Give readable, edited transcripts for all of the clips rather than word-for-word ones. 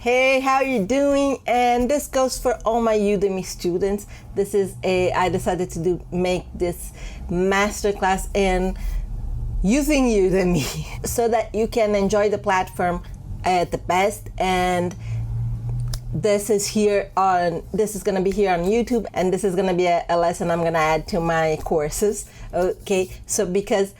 Hey, how you doing? And this goes for all my Udemy students. I decided to make this masterclass in using Udemy so that you can enjoy the platform at the best. And this is going to be here on YouTube, and this is going to be a lesson I'm going to add to my courses. Okay, so because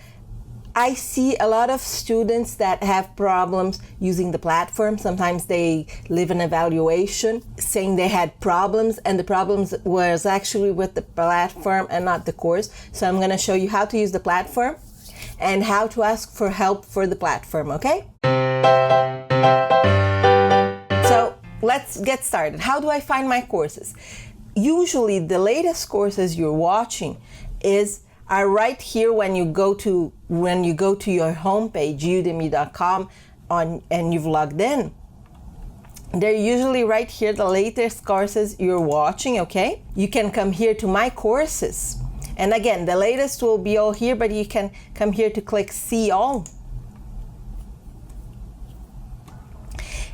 I see a lot of students that have problems using the platform. Sometimes they leave an evaluation saying they had problems, and the problems was actually with the platform and not the course. So I'm going to show you how to use the platform and how to ask for help for the platform, okay? So let's get started. How do I find my courses? Usually the latest courses you're watching are right here when you go to your homepage, udemy.com, and you've logged in. They're usually right here, the latest courses you're watching, okay? You can come here to my courses. And again, the latest will be all here, but you can come here to click see all.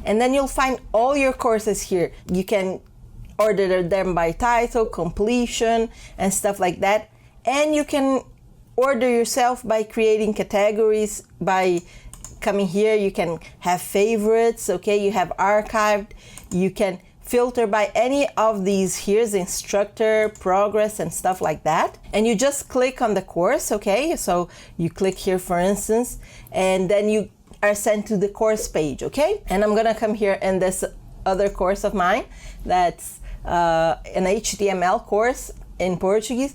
And then you'll find all your courses here. You can order them by title, completion, and stuff like that. And you can order yourself by creating categories. By coming here, you can have favorites, okay? You have archived. You can filter by any of these. Here's instructor, progress, and stuff like that. And you just click on the course, okay? So you click here, for instance, and then you are sent to the course page, okay? And I'm gonna come here in this other course of mine that's an HTML course in Portuguese,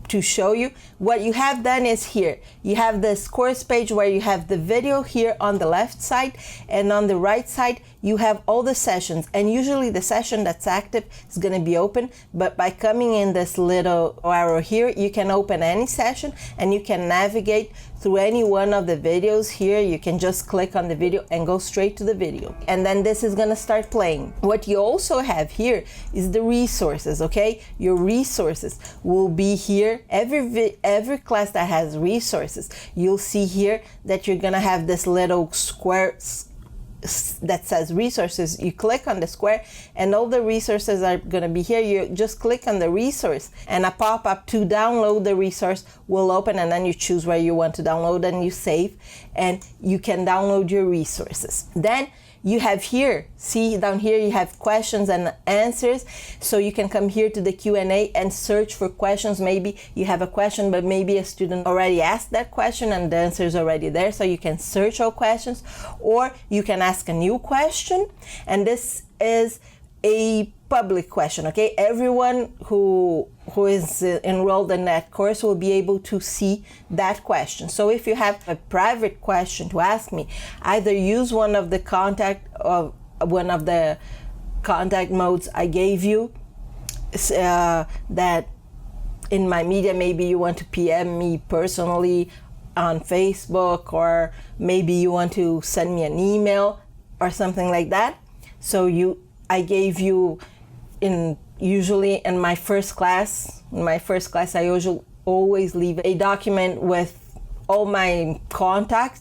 to show you. What you have done is here you have this course page where you have the video here on the left side, and on the right side you have all the sessions, and usually the session that's active is going to be open, but by coming in this little arrow here you can open any session and you can navigate through any one of the videos. Here you can just click on the video and go straight to the video, and then this is going to start playing. What you also have here is the resources, okay? Your resources will be here. Every class that has resources, you'll see here that you're gonna have this little square that says resources. You click on the square and all the resources are gonna be here. You just click on the resource and a pop-up to download the resource will open, and then you choose where you want to download and you save, and you can download your resources. Then you have here, see down here, you have questions and answers. So you can come here to the Q&A and search for questions. Maybe you have a question, but maybe a student already asked that question and the answer is already there. So you can search all questions, or you can ask a new question. And this is a public question, okay? Everyone who is enrolled in that course will be able to see that question. So if you have a private question to ask me, either use one of the contact modes I gave you, that in my media, maybe you want to PM me personally on Facebook, or maybe you want to send me an email or something like that. So I gave you usually in my first class. I usually always leave a document with all my contact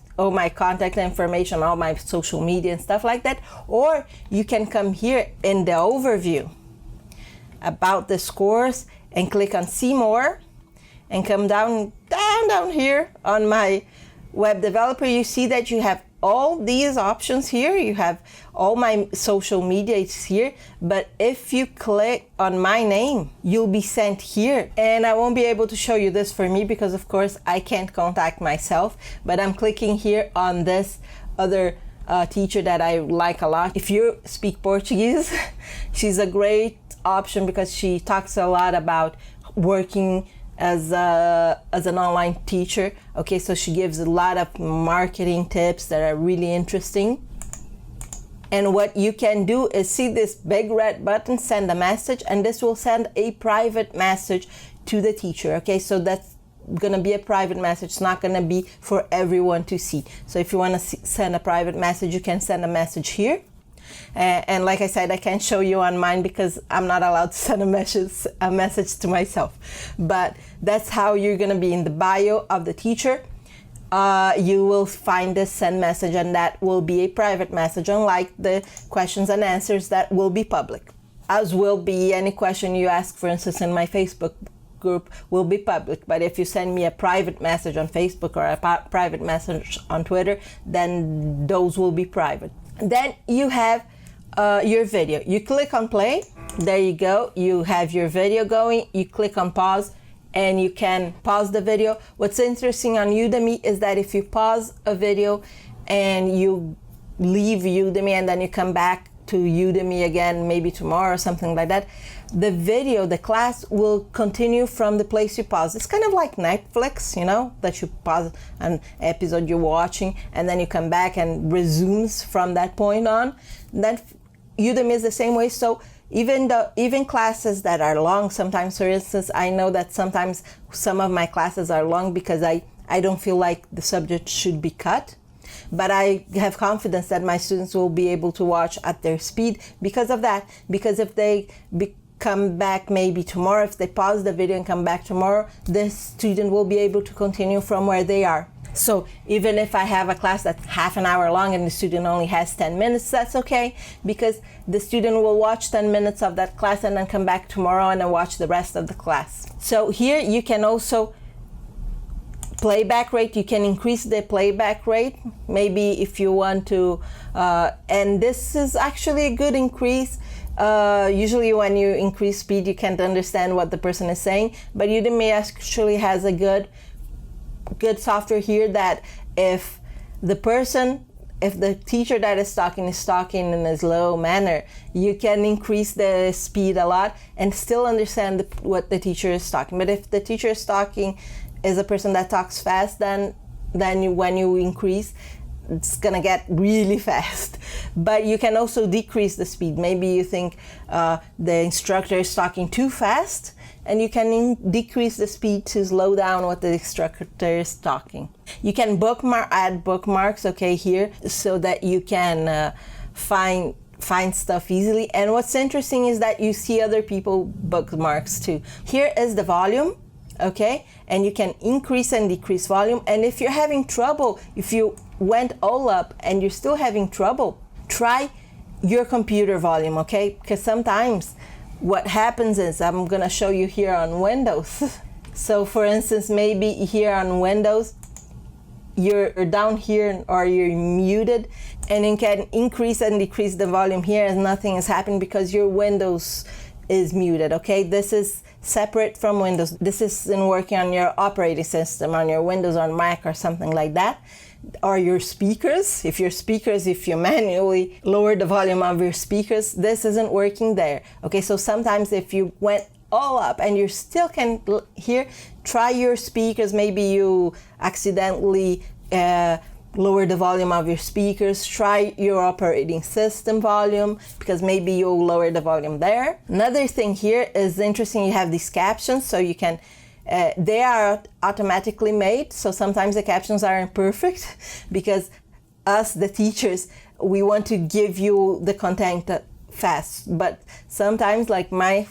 information, all my social media and stuff like that. Or you can come here in the overview about this course and click on see more, and come down here on my web developer. You see that you have all these options here. You have all my social media is here, but if you click on my name, you'll be sent here. And I won't be able to show you this for me because of course I can't contact myself, but I'm clicking here on this other teacher that I like a lot. If you speak Portuguese, she's a great option because she talks a lot about working as an online teacher. Okay, so she gives a lot of marketing tips that are really interesting. And what you can do is see this big red button, send a message, and this will send a private message to the teacher. Okay, so that's gonna be a private message. It's not gonna be for everyone to see. So if you want to send a private message, you can send a message here. And like I said, I can't show you on mine because I'm not allowed to send a message to myself. But that's how you're gonna be in the bio of the teacher. you will find the send message, and that will be a private message, unlike the questions and answers that will be public. As will be any question you ask, for instance, in my Facebook group will be public. But if you send me a private message on Facebook or a private message on Twitter, then those will be private. Then you have your video. You click on play. There you go. You have your video going. You click on pause, and you can pause the video. What's interesting on Udemy is that if you pause a video and you leave Udemy and then you come back to Udemy again, maybe tomorrow or something like that, the video, the class will continue from the place you pause. It's kind of like Netflix, you know, that you pause an episode you're watching and then you come back and resumes from that point on. Then Udemy is the same way. So even classes that are long, sometimes, for instance, I know that sometimes some of my classes are long because I don't feel like the subject should be cut. But I have confidence that my students will be able to watch at their speed because of that. Because if they come back maybe tomorrow, if they pause the video and come back tomorrow, the student will be able to continue from where they are. So even if I have a class that's half an hour long and the student only has 10 minutes, that's okay, because the student will watch 10 minutes of that class and then come back tomorrow and then watch the rest of the class. So here you can also playback rate. You can increase the playback rate, maybe if you want to, and this is actually a good increase. Usually when you increase speed, you can't understand what the person is saying, but Udemy actually has a good software here that if the teacher that is talking in a slow manner, you can increase the speed a lot and still understand what the teacher is talking. But if the teacher is talking is a person that talks fast, then when you increase, it's gonna get really fast. But you can also decrease the speed. Maybe you think the instructor is talking too fast, and you can decrease the speed to slow down what the instructor is talking. You can add bookmarks, okay, here, so that you can find stuff easily. And what's interesting is that you see other people bookmarks too. Here is the volume. Okay, and you can increase and decrease volume. And if you're having trouble, if you went all up and you're still having trouble, try your computer volume, okay? Because sometimes what happens is, I'm gonna show you here on Windows. So for instance, maybe here on Windows, you're down here or you're muted, and you can increase and decrease the volume here and nothing is happening because your Windows is muted, okay? This is separate from Windows. This isn't working on your operating system, on your Windows or Mac or something like that, or your speakers. If you manually lower the volume of your speakers, this isn't working there, okay? So sometimes if you went all up and you still can hear, try your speakers. Maybe you accidentally lower the volume of your speakers. Try your operating system volume, because maybe you'll lower the volume there. Another thing here is interesting, you have these captions, so you can they are automatically made, so sometimes the captions are imperfect because us, the teachers, we want to give you the content fast, but sometimes, like my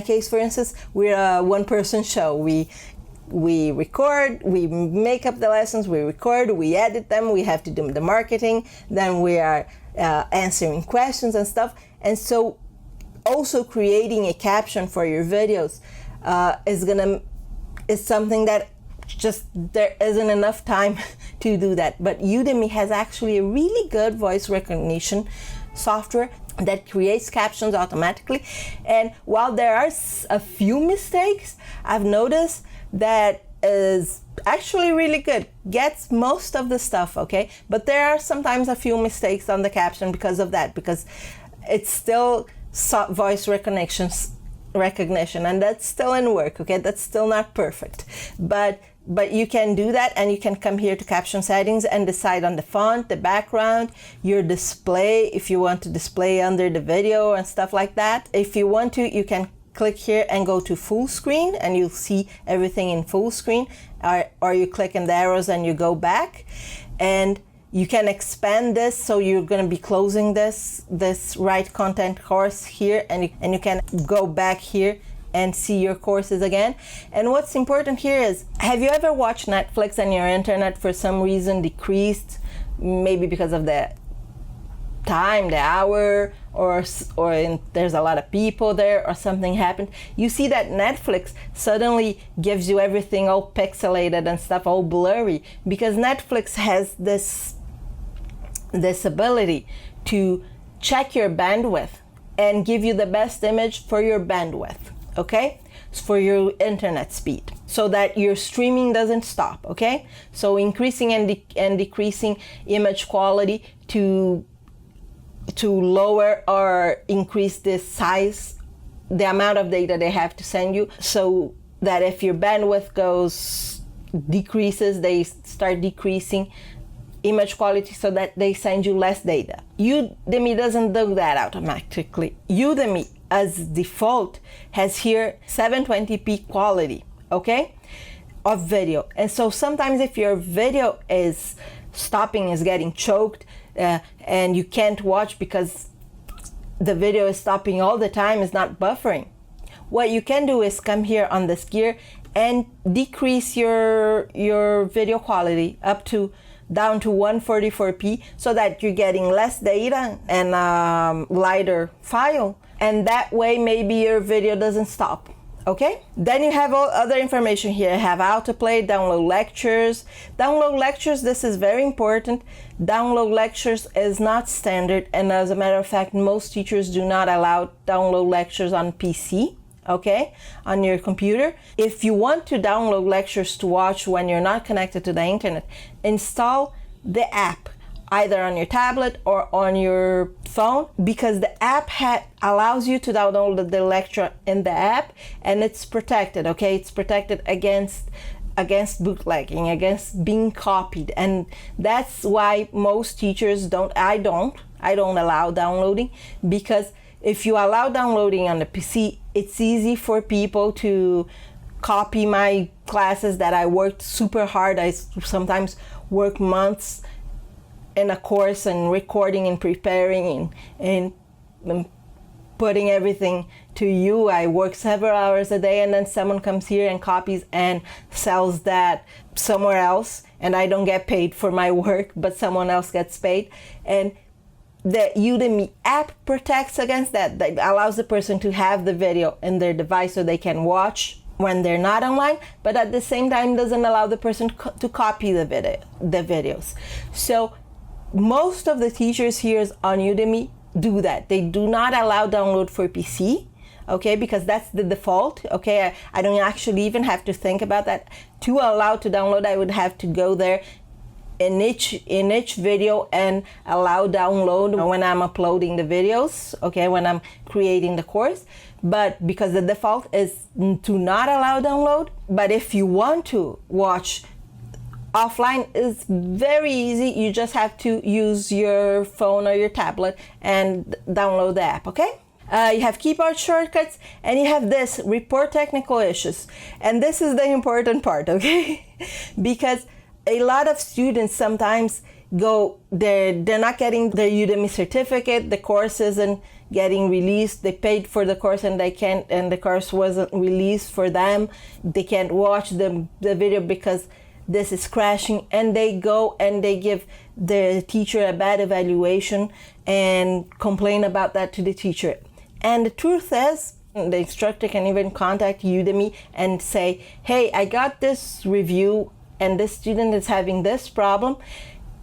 case, for instance, we're a one-person show. We record, we make up the lessons, we record, we edit them, we have to do the marketing, then we are answering questions and stuff. And so also creating a caption for your videos is something that just there isn't enough time to do that. But Udemy has actually a really good voice recognition software that creates captions automatically. And while there are a few mistakes, I've noticed that is actually really good, gets most of the stuff, okay? But there are sometimes a few mistakes on the caption because of that, because it's still voice recognition, and that's still in work, okay? That's still not perfect, but you can do that, and you can come here to caption settings and decide on the font, the background, your display, if you want to display under the video and stuff like that. If you want to, you can click here and go to full screen, and you'll see everything in full screen, or you click on the arrows and you go back, and you can expand this. So you're going to be closing this write content course here, and you can go back here and see your courses again. And what's important here is, have you ever watched Netflix and your internet for some reason decreased, maybe because of the time, the hour, or there's a lot of people there, or something happened? You see that Netflix suddenly gives you everything all pixelated and stuff all blurry, because Netflix has this ability to check your bandwidth and give you the best image for your bandwidth, okay? For your internet speed, so that your streaming doesn't stop, okay? So increasing and decreasing image quality to lower or increase the size, the amount of data they have to send you, so that if your bandwidth decreases, they start decreasing image quality so that they send you less data. Udemy doesn't do that automatically. Udemy, as default, has here 720p quality, okay, of video. And so sometimes if your video is stopping, is getting choked, and you can't watch because the video is stopping all the time, is not buffering, what you can do is come here on this gear and decrease your video quality down to 144p, so that you're getting less data and lighter file, and that way maybe your video doesn't stop, okay? Then you have all other information here. You have autoplay, download lectures. Download lectures, this is very important. Download lectures is not standard, and as a matter of fact, most teachers do not allow download lectures on PC, okay, on your computer. If you want to download lectures to watch when you're not connected to the internet, install the app either on your tablet or on your phone, because the app allows you to download the lecture in the app, and it's protected, okay? It's protected against bootlegging, against being copied. And that's why most teachers I don't allow downloading, because if you allow downloading on the PC, it's easy for people to copy my classes that I worked super hard. I sometimes work months in a course and recording and preparing and putting everything to you. I work several hours a day, and then someone comes here and copies and sells that somewhere else, and I don't get paid for my work, but someone else gets paid. And the Udemy app protects against that. That allows the person to have the video in their device so they can watch when they're not online, but at the same time doesn't allow the person to copy the videos. So most of the teachers here on Udemy do that. They do not allow download for PC, okay, because that's the default, okay? I don't actually even have to think about that. To allow to download, I would have to go there in each video and allow download when I'm uploading the videos, okay, when I'm creating the course. But because the default is to not allow download, but if you want to watch offline, is very easy. You just have to use your phone or your tablet and download the app, okay? You have keyboard shortcuts, and you have this, report technical issues. And this is the important part, okay? Because a lot of students sometimes they're not getting their Udemy certificate, the course isn't getting released, they paid for the course and the course wasn't released for them, they can't watch the video because this is crashing, and they go and they give the teacher a bad evaluation and complain about that to the teacher. And the truth is, the instructor can even contact Udemy and say, hey, I got this review and this student is having this problem.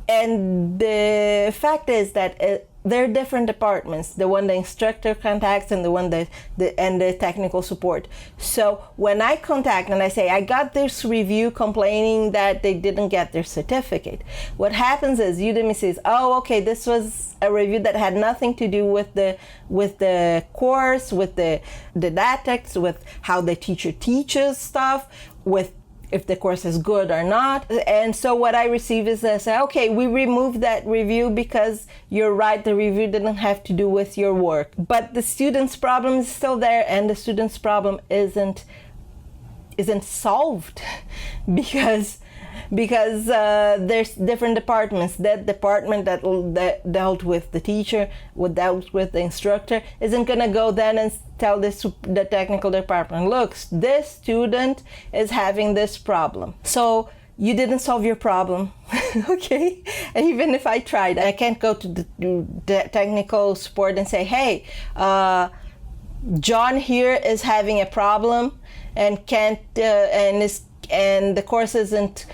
And the fact is that there are different departments, the one the instructor contacts and the one the technical support. So when I contact and I say, I got this review complaining that they didn't get their certificate, what happens is Udemy says, oh, okay, this was a review that had nothing to do with the course, with the didactics, with how the teacher teaches stuff, with if the course is good or not. And so what I receive is I say, okay, we removed that review because you're right, the review didn't have to do with your work. But the student's problem is still there, and the student's problem isn't solved because because there's different departments. That department that dealt with the teacher, dealt with the instructor, isn't going to go then and tell the technical department, look, this student is having this problem. So you didn't solve your problem, okay? And even if I tried, I can't go to the technical support and say, hey, John here is having a problem and can't, and the course isn't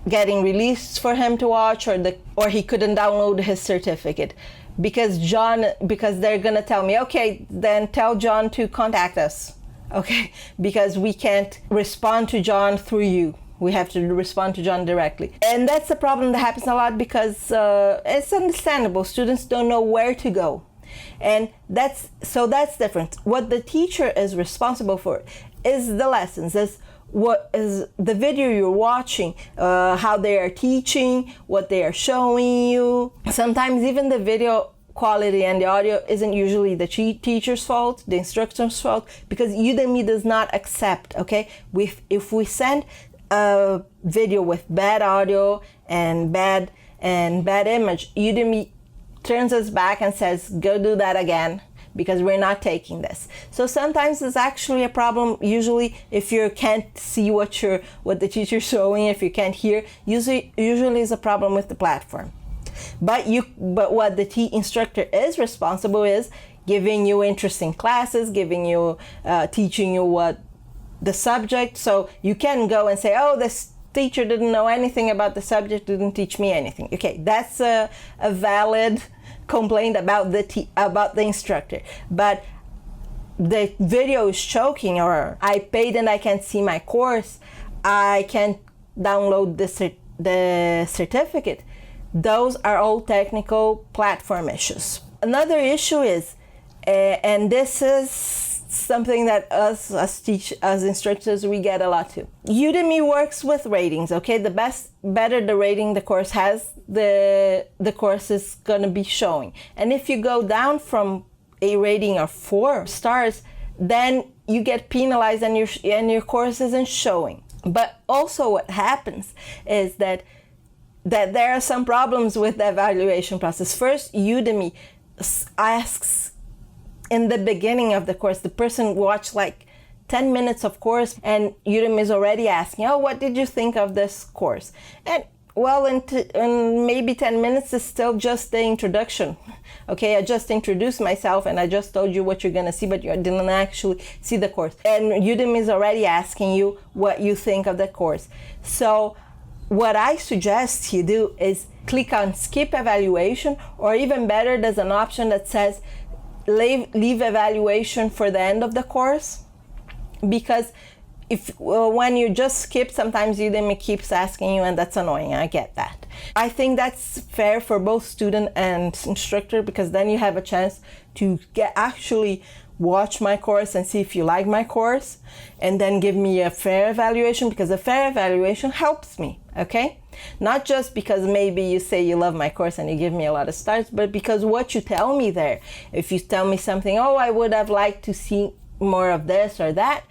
getting released for him to watch, or he couldn't download his certificate. Because they're gonna tell me, okay, then tell John to contact us, okay? Because we can't respond to John through you. We have to respond to John directly. And that's a problem that happens a lot because it's understandable. Students don't know where to go. And that's different. What the teacher is responsible for is the lessons, is what is the video you're watching, how they are teaching, what they are showing you. Sometimes even the video quality and the audio isn't usually the teacher's fault, the instructor's fault, because Udemy does not accept, okay? If we send a video with bad audio and bad image, Udemy turns us back and says, go do that again, because we're not taking this. So sometimes it's actually a problem. Usually if you can't see what the teacher's showing, if you can't hear, usually is a problem with the platform. But what the instructor is responsible is giving you interesting classes, teaching you what the subject. So you can go and say, oh, this teacher didn't know anything about the subject, didn't teach me anything. Okay, that's a valid complaint about the instructor. But the video is choking, or I paid and I can't see my course, I can't download the certificate. Those are all technical platform issues. Another issue is, and this is something that us as instructors, we get a lot too. Udemy works with ratings, okay? The better the rating the course has, the course is gonna be showing. And if you go down from a rating of 4 stars, then you get penalized and your course isn't showing. But also what happens is that there are some problems with the evaluation process. First, Udemy asks in the beginning of the course, the person watched like 10 minutes of course, and Udemy is already asking, oh, what did you think of this course? And well, in maybe 10 minutes is still just the introduction. Okay, I just introduced myself and I just told you what you're gonna see, but you didn't actually see the course. And Udemy is already asking you what you think of the course. So what I suggest you do is click on skip evaluation, or even better, there's an option that says leave evaluation for the end of the course, because when you just skip, sometimes Udemy keeps asking you, and that's annoying. I get that. I think that's fair for both student and instructor, because then you have a chance to actually watch my course and see if you like my course, and then give me a fair evaluation, because a fair evaluation helps me, okay? Not just because maybe you say you love my course and you give me a lot of stars, but because what you tell me there. If you tell me something, oh, I would have liked to see more of this or that,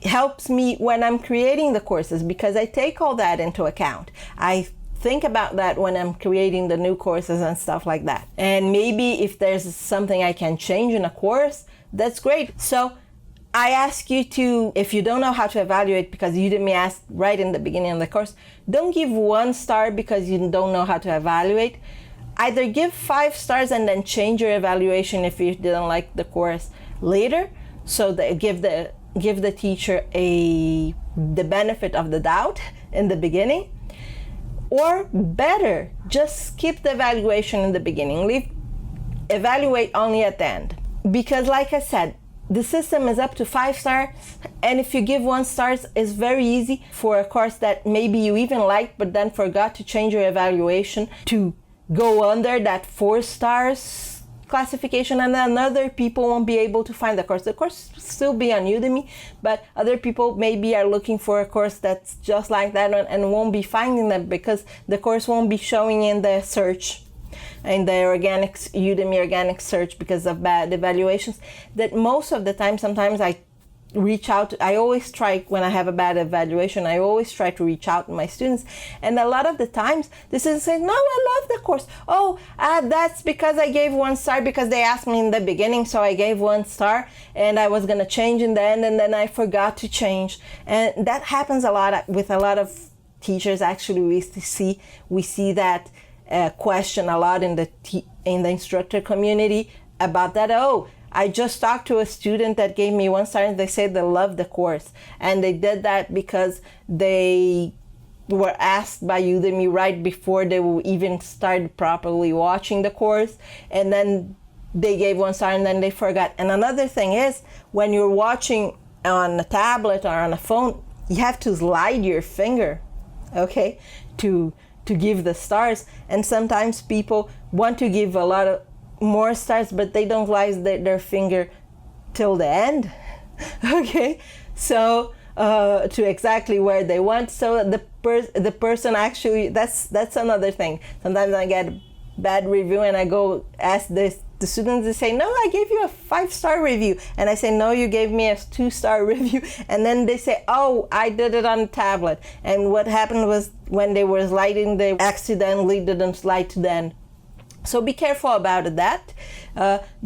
helps me when I'm creating the courses, because I take all that into account. I think about that when I'm creating the new courses and stuff like that. And maybe if there's something I can change in a course, that's great. So I ask you to, if you don't know how to evaluate, because Udemy asked right in the beginning of the course, don't give 1 star because you don't know how to evaluate. Either give 5 stars and then change your evaluation if you didn't like the course later. So that give the teacher the benefit of the doubt in the beginning. Or better, just skip the evaluation in the beginning. Evaluate only at the end. Because like I said, the system is up to 5 stars, and if you give 1 star, it's very easy for a course that maybe you even liked but then forgot to change your evaluation to go under that 4 stars classification, and then other people won't be able to find the course. The course will still be on Udemy, but other people maybe are looking for a course that's just like that and won't be finding them because the course won't be showing in the search, in the Udemy organic search, because of bad evaluations. That most of the time, sometimes I reach out. I always try, when I have a bad evaluation, I always try to reach out to my students. And a lot of the times the students say, no, I love the course. Oh, that's because I gave 1 star because they asked me in the beginning, so I gave 1 star and I was gonna change in the end, and then I forgot to change. And that happens a lot with a lot of teachers. Actually, we see that question a lot in the instructor community about that. Oh, I just talked to a student that gave me 1 star and they said they loved the course. And they did that because they were asked by Udemy right before they even started properly watching the course. And then they gave 1 star and then they forgot. And another thing is, when you're watching on a tablet or on a phone, you have to slide your finger, okay, to give the stars. And sometimes people want to give a lot of more stars, but they don't slide their finger till the end, okay, so to exactly where they want. So the person actually, that's another thing. Sometimes I get a bad review and I go ask the students, they say, no, I gave you a 5-star review, and I say, no, you gave me a 2-star review. And then they say, oh, I did it on the tablet, and what happened was when they were sliding, they accidentally didn't slide to the end. So be careful about that,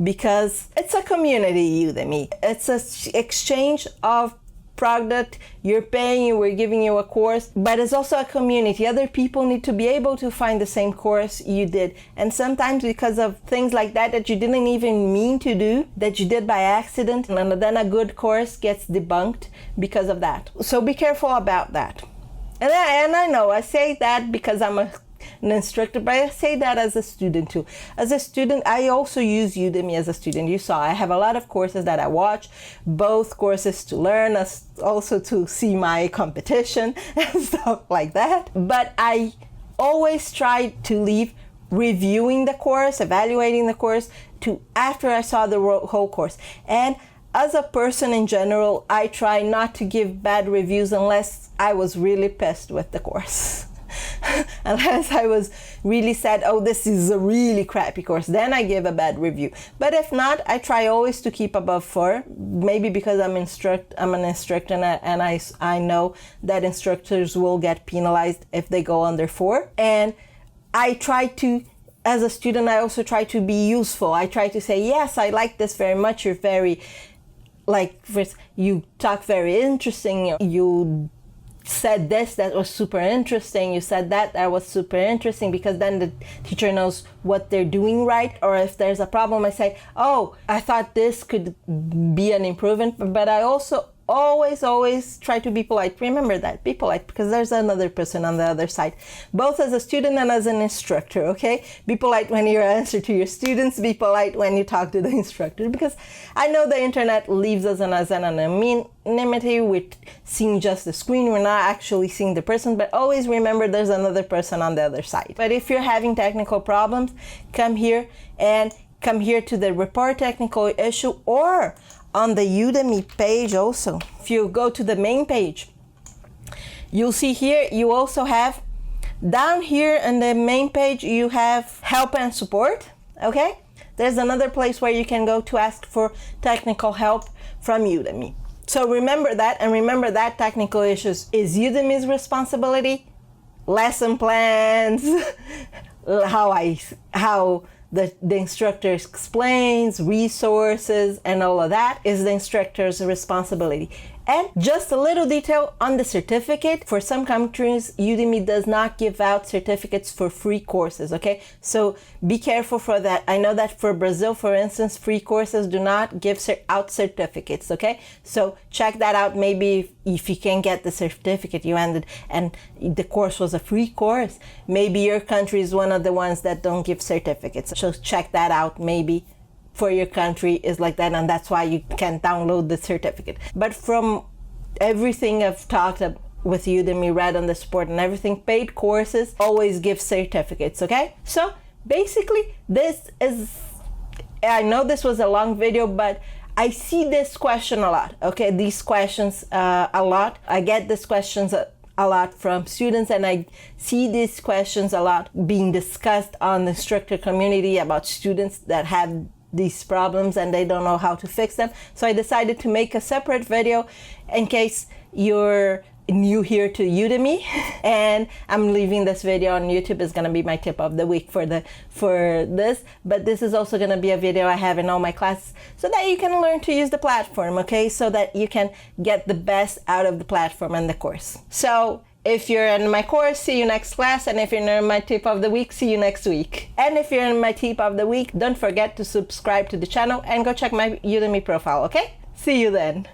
because it's a community, Udemy. It's an exchange of product. You're paying, we're giving you a course, but it's also a community. Other people need to be able to find the same course you did. And sometimes because of things like that you didn't even mean to do, that you did by accident, and then a good course gets debunked because of that. So be careful about that. And I know I say that because I'm an instructor, but I say that as a student too. As a student, I also use Udemy as a student. You saw I have a lot of courses that I watch, both courses to learn, as also to see my competition and stuff like that. But I always try to leave reviewing the course, evaluating the course, to after I saw the whole course. And as a person in general, I try not to give bad reviews unless I was really pissed with the course. Unless I was really sad, oh, this is a really crappy course, then I give a bad review. But if not, I try always to keep above 4, maybe because I'm an instructor and I know that instructors will get penalized if they go under 4. And I try to, as a student, I also try to be useful. I try to say, yes, I like this very much, you're very, you talk very interesting, you said this, that was super interesting, you said that was super interesting, because then the teacher knows what they're doing right. Or if there's a problem, I say, oh, I thought this could be an improvement. But I also always try to be polite. Remember that, be polite, because there's another person on the other side, both as a student and as an instructor, okay? Be polite when you answer to your students, be polite when you talk to the instructor, because I know the internet leaves us in anonymity with seeing just the screen. We're not actually seeing the person, but always remember there's another person on the other side. But if you're having technical problems, come here to the report technical issue, or on the Udemy page also. If you go to the main page, you'll see here, you also have down here in the main page, you have help and support, okay? There's another place where you can go to ask for technical help from Udemy. So remember that, and remember that technical issues is Udemy's responsibility. Lesson plans, how the instructor explains, resources, and all of that is the instructor's responsibility. And just a little detail on the certificate. For some countries, Udemy does not give out certificates for free courses, okay? So be careful for that. I know that for Brazil, for instance, free courses do not give out certificates, okay? So check that out. Maybe if you can get the certificate you ended and the course was a free course, maybe your country is one of the ones that don't give certificates. So check that out. Maybe for your country is like that, and that's why you can download the certificate. But from everything I've talked with Udemy, read on the support and everything, paid courses always give certificates, okay? So basically this is, I know this was a long video, but I see this question a lot, okay? These questions a lot. I get these questions a lot from students, and I see these questions a lot being discussed on the instructor community about students that have these problems and they don't know how to fix them. So I decided to make a separate video in case you're new here to Udemy, and I'm leaving this video on YouTube. Is gonna be my tip of the week for this, but this is also gonna be a video I have in all my classes so that you can learn to use the platform, okay? So that you can get the best out of the platform and the course. So if you're in my course, see you next class, and if you're in my tip of the week, see you next week. And if you're in my tip of the week, don't forget to subscribe to the channel and go check my Udemy profile, okay? See you then.